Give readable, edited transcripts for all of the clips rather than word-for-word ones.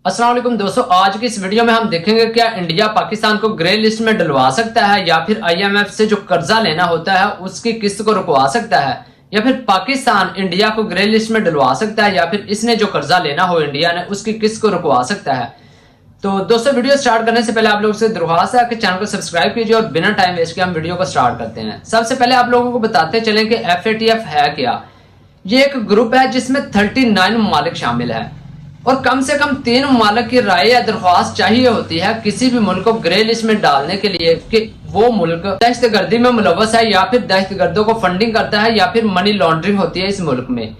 अस्सलाम वालेकुम दोस्तों, आज की इस वीडियो में हम देखेंगे क्या इंडिया पाकिस्तान को ग्रे लिस्ट में डलवा सकता है या फिर आईएमएफ से जो कर्जा लेना होता है उसकी किस्त को रुकवा सकता है, या फिर पाकिस्तान इंडिया को ग्रे लिस्ट में डलवा सकता है, या फिर इसने जो कर्जा लेना हो इंडिया ने उसकी किस्त को रुकवा सकता है। तो दोस्तों, वीडियो स्टार्ट करने से पहले आप लोगों से दरख्वास्त है कि चैनल को सब्सक्राइब कीजिए और बिना टाइम वेस्ट के हम वीडियो को स्टार्ट करते हैं। सबसे पहले आप लोगों को बताते चलें कि FATF है क्या। ये एक ग्रुप है जिसमें 39 ममालिक शामिल है और कम से कम 3 ममालिक की राय या दरख्वास्त चाहिए होती है किसी भी मुल्क को ग्रे लिस्ट में डालने के लिए कि वो मुल्क दहशतगर्दी में मुलव्वस है या फिर दहशतगर्दों को फंडिंग करता है या फिर मनी लॉन्ड्रिंग होती है इस मुल्क में,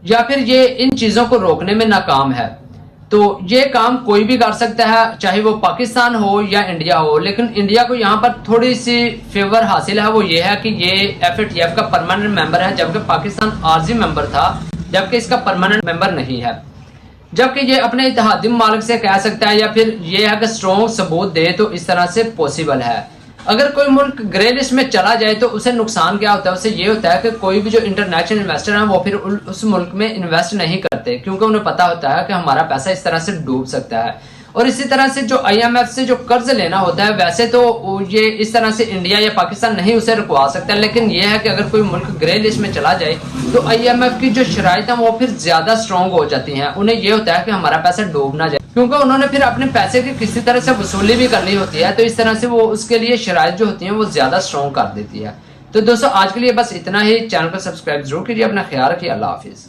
या फिर ये इन चीजों को रोकने में नाकाम है। तो ये काम कोई भी कर सकता है, चाहे वो पाकिस्तान हो या इंडिया हो, लेकिन इंडिया को यहाँ पर थोड़ी सी फेवर हासिल है। वो ये है कि ये FATF का परमानेंट मेंबर है, जबकि पाकिस्तान आर्जी मेंबर था, जबकि इसका परमानेंट मेंबर नहीं है। जबकि ये अपने इत्तेहादी मालिक से कह सकता है या फिर ये है कि स्ट्रॉन्ग सबूत दे तो इस तरह से पॉसिबल है। अगर कोई मुल्क ग्रे लिस्ट में चला जाए तो उसे नुकसान क्या होता है? उसे ये होता है कि कोई भी जो इंटरनेशनल इन्वेस्टर हैं वो फिर उस मुल्क में इन्वेस्ट नहीं करते, क्योंकि उन्हें पता होता है कि हमारा पैसा इस तरह से डूब सकता है। और इसी तरह से जो IMF से जो कर्ज लेना होता है, वैसे तो ये इस तरह से इंडिया या पाकिस्तान नहीं उसे रुकवा सकता, लेकिन ये है कि अगर कोई मुल्क ग्रे लिस्ट में चला जाए तो IMF की जो शराइत है वो फिर ज्यादा स्ट्रॉन्ग हो जाती हैं। उन्हें ये होता है कि हमारा पैसा डूब ना जाए, क्योंकि उन्होंने फिर अपने पैसे की किसी तरह से वसूली भी करनी होती है। तो इस तरह से वो उसके लिए शराइत जो होती हैं वो ज्यादा स्ट्रॉन्ग कर देती है। तो दोस्तों, आज के लिए बस इतना ही। चैनल को सब्सक्राइब जरूर कीजिए। अपना ख्याल रखिए। अल्लाह हाफिज।